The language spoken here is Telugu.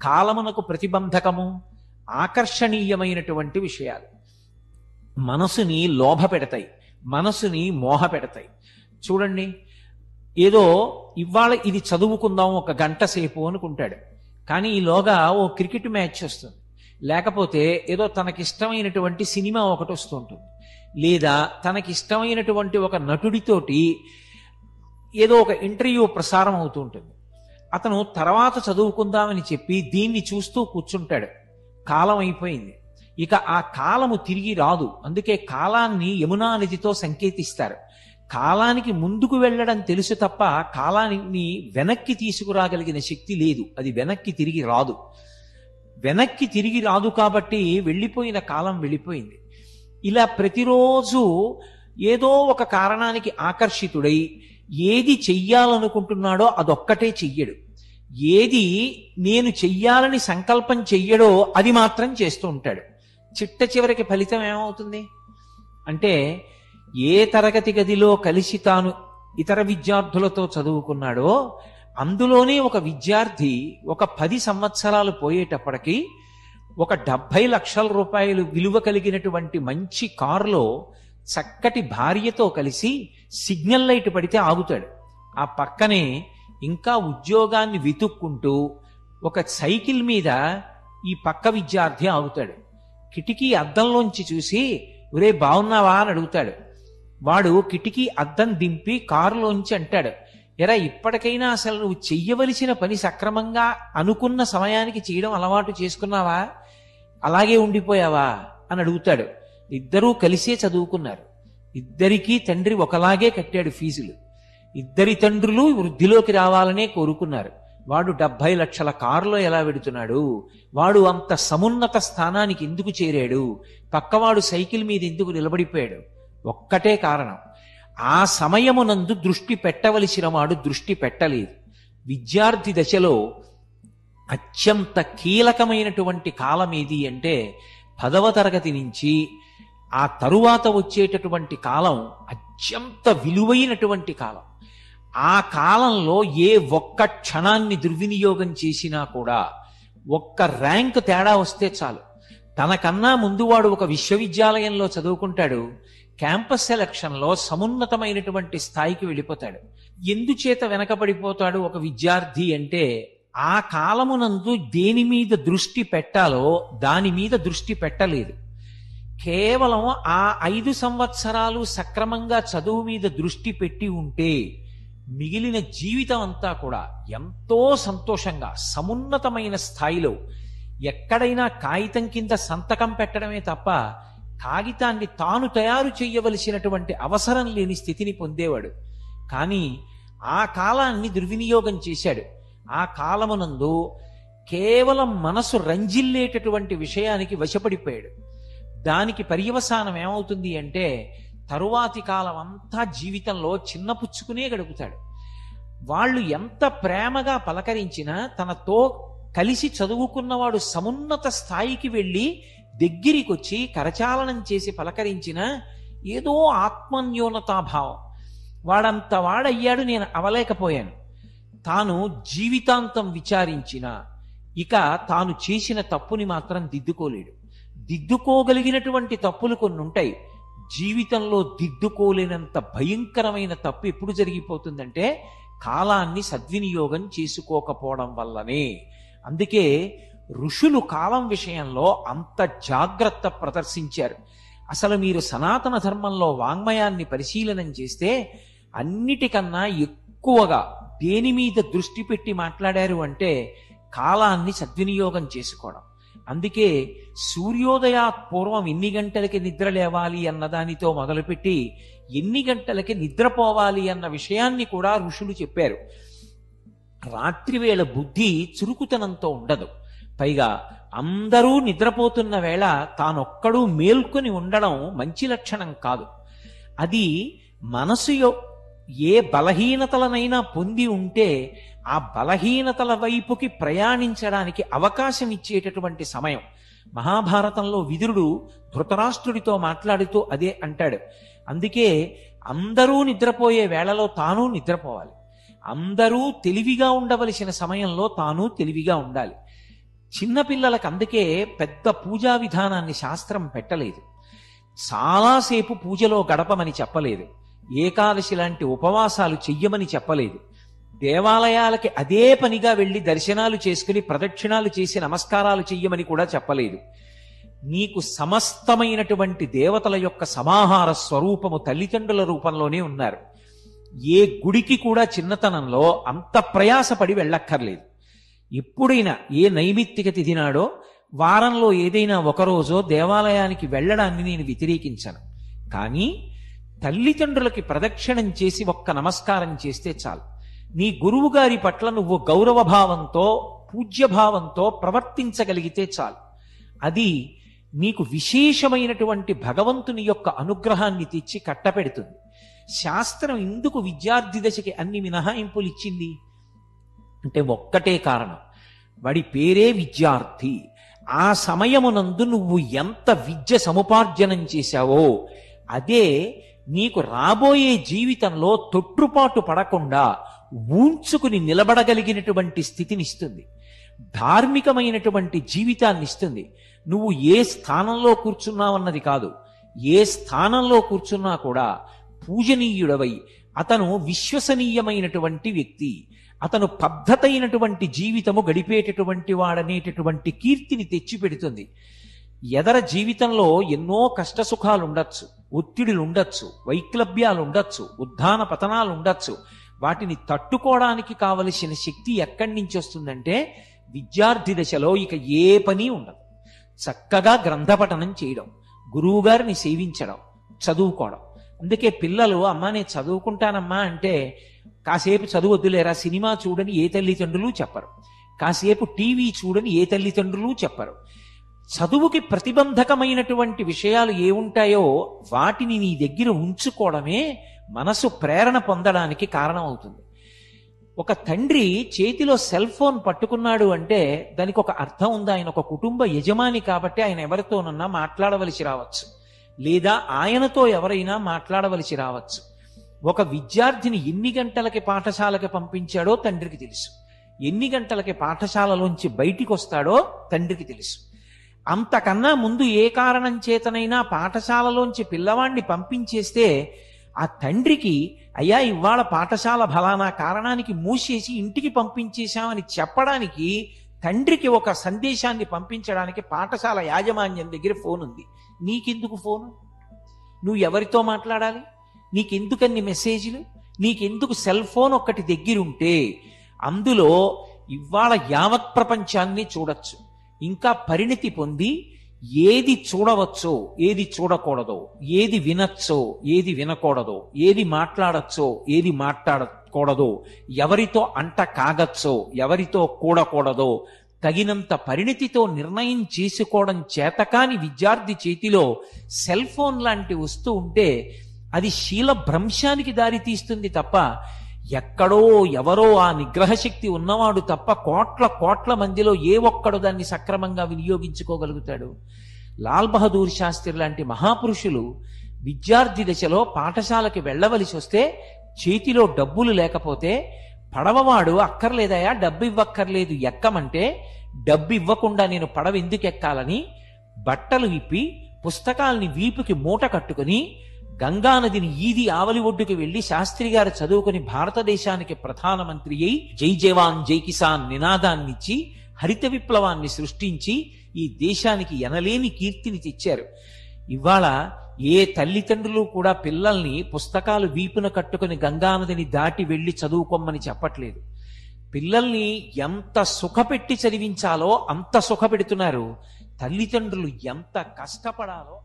కాలమునకు ప్రతిబంధకము ఆకర్షణీయమైనటువంటి విషయాలు. మనసుని లోభ పెడతాయి, మనసుని మోహ పెడతాయి. చూడండి, ఏదో ఇవాళ ఇది చదువుకుందాం ఒక గంట సేపు అనుకుంటాడు, కానీ ఈలోగా ఓ క్రికెట్ మ్యాచ్ వస్తుంది, లేకపోతే ఏదో తనకిష్టమైనటువంటి సినిమా ఒకటి వస్తూ ఉంటుంది, లేదా తనకిష్టమైనటువంటి ఒక నటుడితోటి ఏదో ఒక ఇంటర్వ్యూ ప్రసారం అవుతూ ఉంటుంది. అతను తర్వాత చదువుకుందామని చెప్పి దీన్ని చూస్తూ కూర్చుంటాడు. కాలం అయిపోయింది, ఇక ఆ కాలము తిరిగి రాదు. అందుకే కాలాన్ని యమునా నదితో సంకేతిస్తారు. కాలానికి ముందుకు వెళ్ళడం తెలుసు తప్ప కాలాన్ని వెనక్కి తీసుకురాగలిగిన శక్తి లేదు. అది వెనక్కి తిరిగి రాదు. వెనక్కి తిరిగి రాదు కాబట్టి వెళ్ళిపోయిన కాలం వెళ్ళిపోయింది. ఇలా ప్రతిరోజు ఏదో ఒక కారణానికి ఆకర్షితుడై ఏది చెయ్యాలనుకుంటున్నాడో అదొక్కటే చెయ్యడు. ఏది నేను చెయ్యాలని సంకల్పం చెయ్యడో అది మాత్రం చేస్తూ ఉంటాడు. చిట్ట చివరికి ఫలితం ఏమవుతుంది అంటే, ఏ తరగతి గదిలో కలిసి తాను ఇతర విద్యార్థులతో చదువుకున్నాడో అందులోనే ఒక విద్యార్థి ఒక 10 సంవత్సరాలు పోయేటప్పటికి ఒక 70 లక్షల రూపాయలు విలువ కలిగినటువంటి మంచి కారులో చక్కటి భార్యతో కలిసి సిగ్నల్ లైట్ పడితే ఆగుతాడు. ఆ పక్కనే ఇంకా ఉద్యోగాన్ని వెతుక్కుంటూ ఒక సైకిల్ మీద ఈ పక్క విద్యార్థి ఆగుతాడు. కిటికీ అద్దంలోంచి చూసి, ఒరే బాగున్నావా అని అడుగుతాడు. వాడు కిటికీ అద్దం దింపి కారులోంచి అంటాడు, ఎరా ఇప్పటికైనా అసలు నువ్వు చెయ్యవలసిన పని సక్రమంగా అనుకున్న సమయానికి చేయడం అలవాటు చేసుకున్నావా, అలాగే ఉండిపోయావా అని అడుగుతాడు. ఇద్దరూ కలిసే చదువుకున్నారు, ఇద్దరికీ తండ్రి ఒకలాగే కట్టాడు ఫీజులు, ఇద్దరి తండ్రులు వృద్ధిలోకి రావాలనే కోరుకున్నారు. వాడు 70 లక్షల కారులో ఎలా వెడుతున్నాడు, వాడు అంత సమున్నత స్థానానికి ఎందుకు చేరాడు, పక్కవాడు సైకిల్ మీద ఎందుకు నిలబడిపోయాడు? ఒక్కటే కారణం, ఆ సమయమునందు దృష్టి పెట్టవలసిన వాడు దృష్టి పెట్టలేదు. విద్యార్థి దశలో అత్యంత కీలకమైనటువంటి కాలం ఏది అంటే 10వ తరగతి నుంచి ఆ తరువాత వచ్చేటటువంటి కాలం అత్యంత విలువైనటువంటి కాలం. ఆ కాలంలో ఏ ఒక్క క్షణాన్ని దుర్వినియోగం చేసినా కూడా ఒక్క ర్యాంక్ తేడా వస్తే చాలు, తనకన్నా ముందు వాడు ఒక విశ్వవిద్యాలయంలో చదువుకుంటాడు, క్యాంపస్ సెలక్షన్లో సమున్నతమైనటువంటి స్థాయికి వెళ్ళిపోతాడు. ఎందుచేత వెనకబడిపోతాడు ఒక విద్యార్థి అంటే, ఆ కాలమునందు దేని మీద దృష్టి పెట్టాలో దాని మీద దృష్టి పెట్టలేదు. కేవలం ఆ 5 సంవత్సరాలు సక్రమంగా చదువు మీద దృష్టి పెట్టి ఉంటే మిగిలిన జీవితం అంతా కూడా ఎంతో సంతోషంగా సమున్నతమైన స్థాయిలో, ఎక్కడైనా కాగితం కింద సంతకం పెట్టడమే తప్ప కాగితాన్ని తాను తయారు చేయవలసినటువంటి అవసరం లేని స్థితిని పొందేవాడు. కానీ ఆ కాలాన్ని దుర్వినియోగం చేశాడు. ఆ కాలమునందు కేవలం మనసు రంజిల్లేటటువంటి విషయానికి వశపడిపోయాడు. దానికి పర్యవసానం ఏమవుతుంది అంటే, తరువాతి కాలం అంతా జీవితంలో చిన్నపుచ్చుకునే గడుపుతాడు. వాళ్ళు ఎంత ప్రేమగా పలకరించినా, తనతో కలిసి చదువుకున్నవాడు సమున్నత స్థాయికి వెళ్ళి దగ్గరికొచ్చి కరచాలనం చేసి పలకరించినా ఏదో ఆత్మన్యూనతాభావం, వాడంత వాడయ్యాడు నేను అవలేకపోయాను. తాను జీవితాంతం విచారించినా ఇక తాను చేసిన తప్పుని మాత్రం దిద్దుకోలేడు. దిద్దుకోగలిగినటువంటి తప్పులు కొన్ని ఉంటాయి, జీవితంలో దిద్దుకోలేనంత భయంకరమైన తప్పు ఎప్పుడు జరిగిపోతుందంటే కాలాన్ని సద్వినియోగం చేసుకోకపోవడం వల్లనే. అందుకే ఋషులు కాలం విషయంలో అంత జాగ్రత్త ప్రదర్శించారు. అసలు మీరు సనాతన ధర్మంలో వాంగ్మయాన్ని పరిశీలనం చేస్తే అన్నిటికన్నా ఎక్కువగా దేని మీద దృష్టి పెట్టి మాట్లాడారు అంటే కాలాన్ని సద్వినియోగం చేసుకోవడం. అందుకే సూర్యోదయాత్ పూర్వం ఎన్ని గంటలకి నిద్ర లేవాలి అన్నదానితో మొదలుపెట్టి ఎన్ని గంటలకి నిద్రపోవాలి అన్న విషయాన్ని కూడా ఋషులు చెప్పారు. రాత్రివేళ బుద్ధి చురుకుతనంతో ఉండదు. పైగా అందరూ నిద్రపోతున్న వేళ తానొక్కడూ మేల్కొని ఉండడం మంచి లక్షణం కాదు. అది మనసు ఏ బలహీనతలనైనా పొంది ఉంటే ఆ బలహీనతల వైపుకి ప్రయాణించడానికి అవకాశం ఇచ్చేటటువంటి సమయం. మహాభారతంలో విదురుడు ధృతరాష్ట్రుడితో మాట్లాడుతూ అదే అంటాడు. అందుకే అందరూ నిద్రపోయే వేళలో తాను నిద్రపోవాలి, అందరూ తెలివిగా ఉండవలసిన సమయంలో తాను తెలివిగా ఉండాలి. చిన్నపిల్లలకు అందుకే పెద్ద పూజా విధానాన్ని శాస్త్రం పెట్టలేదు. చాలాసేపు పూజలో గడపమని చెప్పలేదు. ఏకాదశి లాంటి ఉపవాసాలు చెయ్యమని చెప్పలేదు. దేవాలయాలకి అదే పనిగా వెళ్ళి దర్శనాలు చేసుకుని ప్రదక్షిణాలు చేసి నమస్కారాలు చెయ్యమని కూడా చెప్పలేదు. నీకు సమస్తమైనటువంటి దేవతల యొక్క సమాహార స్వరూపము తల్లిదండ్రుల రూపంలోనే ఉన్నారు. ఏ గుడికి కూడా చిన్నతనంలో అంత ప్రయాసపడి వెళ్ళక్కర్లేదు. ఎప్పుడైనా ఏ నైమిత్తిక తిథి నాడో వారంలో ఏదైనా ఒకరోజో దేవాలయానికి వెళ్ళడాన్ని నేను వ్యతిరేకించను. కానీ తల్లిదండ్రులకి ప్రదక్షిణం చేసి ఒక్క నమస్కారం చేస్తే చాలు. నీ గురువు గారి పట్ల నువ్వు గౌరవభావంతో పూజ్యభావంతో ప్రవర్తించగలిగితే చాలు. అది నీకు విశేషమైనటువంటి భగవంతుని యొక్క అనుగ్రహాన్ని తెచ్చి కట్టపెడుతుంది. శాస్త్రం ఎందుకు విద్యార్థి దశకి అన్ని మినహాయింపులు ఇచ్చింది అంటే ఒక్కటే కారణం, వాడి పేరే విద్యార్థి. ఆ సమయమునందు నువ్వు ఎంత విద్య సముపార్జనం చేశావో అదే నీకు రాబోయే జీవితంలో తొట్టుపాటు పడకుండా ఊంచుకుని నిలబడగలిగినటువంటి స్థితినిస్తుంది, ధార్మికమైనటువంటి జీవితాన్ని ఇస్తుంది. నువ్వు ఏ స్థానంలో కూర్చున్నావన్నది కాదు, ఏ స్థానంలో కూర్చున్నా కూడా పూజనీయుడవై అతను విశ్వసనీయమైనటువంటి వ్యక్తి, అతను పద్ధతైనటువంటి జీవితము గడిపేటటువంటి వాడనేటటువంటి కీర్తిని తెచ్చిపెడుతుంది. ఎదర జీవితంలో ఎన్నో కష్టసుఖాలు ఉండొచ్చు, ఒత్తిడులు ఉండొచ్చు, వైక్లభ్యాలు ఉండొచ్చు, ఉద్ధాన పతనాలు ఉండొచ్చు. వాటిని తట్టుకోవడానికి కావలసిన శక్తి ఎక్కడి నుంచి వస్తుందంటే విద్యార్థి దశలో ఇక ఏ పని ఉండదు. చక్కగా గ్రంథపఠనం చేయడం, గురువుగారిని సేవించడం, చదువుకోవడం. అందుకే పిల్లలు అమ్మా నేను చదువుకుంటానమ్మా అంటే కాసేపు చదువు వద్దులేరా సినిమా చూడని ఏ తల్లిదండ్రులు చెప్పరు, కాసేపు టీవీ చూడని ఏ తల్లిదండ్రులు చెప్పరు. చదువుకి ప్రతిబంధకమైనటువంటి విషయాలు ఏముంటాయో వాటిని నీ దగ్గర ఉంచుకోవడమే మనసు ప్రేరణ పొందడానికి కారణం అవుతుంది. ఒక తండ్రి చేతిలో సెల్ ఫోన్ పట్టుకున్నాడు అంటే దానికి ఒక అర్థం ఉంది. ఆయన ఒక కుటుంబ యజమాని కాబట్టి ఆయన ఎవరితోనన్నా మాట్లాడవలసి రావచ్చు, లేదా ఆయనతో ఎవరైనా మాట్లాడవలసి రావచ్చు. ఒక విద్యార్థిని ఎన్ని గంటలకి పాఠశాలకి పంపించాడో తండ్రికి తెలుసు, ఎన్ని గంటలకి పాఠశాలలోంచి బయటికి వస్తాడో తండ్రికి తెలుసు. అంతకన్నా ముందు ఏ కారణం చేతనైనా పాఠశాలలోంచి పిల్లవాడిని పంపించేస్తే ఆ తండ్రికి అయ్యా ఇవాళ పాఠశాల ఫలానా కారణానికి మూసేసి ఇంటికి పంపించేశామని చెప్పడానికి తండ్రికి ఒక సందేశాన్ని పంపించడానికి పాఠశాల యాజమాన్యం దగ్గర ఫోన్ ఉంది. నీకెందుకు ఫోను? నువ్వు ఎవరితో మాట్లాడాలి? నీకెందుకన్ని మెసేజ్లు? నీకెందుకు సెల్ ఫోన్ ఒక్కటి దగ్గరుంటే అందులో ఇవాళ యావత్ ప్రపంచాన్ని చూడొచ్చు. ఇంకా పరిణితి పొంది ఏది చూడవచ్చో ఏది చూడకూడదో, ఏది వినచ్చో ఏది వినకూడదో, ఏది మాట్లాడచ్చో ఏది మాట్లాడకూడదో, ఎవరితో అంట కాగచ్చో ఎవరితో కూడకూడదో తగినంత పరిణితితో నిర్ణయం చేసుకోవడం చేతకాని విద్యార్థి చేతిలో సెల్ ఫోన్ లాంటి వస్తూ ఉంటే అది శీల భ్రంశానికి దారి తీస్తుంది తప్ప ఎక్కడో ఎవరో ఆ నిగ్రహశక్తి ఉన్నవాడు తప్ప కోట్ల కోట్ల మందిలో ఏ ఒక్కడు దాన్ని సక్రమంగా వినియోగించుకోగలుగుతాడు? లాల్ బహదూర్ శాస్త్రి లాంటి మహాపురుషులు విద్యార్థి దశలో పాఠశాలకి వెళ్ళవలసి వస్తే చేతిలో డబ్బులు లేకపోతే పడవవాడు అక్కర్లేదయా డబ్బు ఇవ్వక్కర్లేదు ఎక్కమంటే డబ్బు ఇవ్వకుండా నేను పడవ ఎందుకు ఎక్కాలని బట్టలు విప్పి పుస్తకాల్ని వీపుకి మూట కట్టుకుని గంగానదిని ఈది ఆవలి ఒడ్డుకు వెళ్లి శాస్త్రి గారు చదువుకుని భారతదేశానికి ప్రధానమంత్రి అయి జై జవాన్ జై కిసాన్ నినాదాన్నిచ్చి హరిత విప్లవాన్ని సృష్టించి ఈ దేశానికి ఎనలేని కీర్తిని తెచ్చారు. ఇవాళ ఏ తల్లిదండ్రులు కూడా పిల్లల్ని పుస్తకాలు వీపున కట్టుకుని గంగానదిని దాటి వెళ్లి చదువుకోమని చెప్పట్లేదు. పిల్లల్ని ఎంత సుఖపెట్టి చదివించాలో అంత సుఖపెడుతున్నారు. తల్లిదండ్రులు ఎంత కష్టపడాలో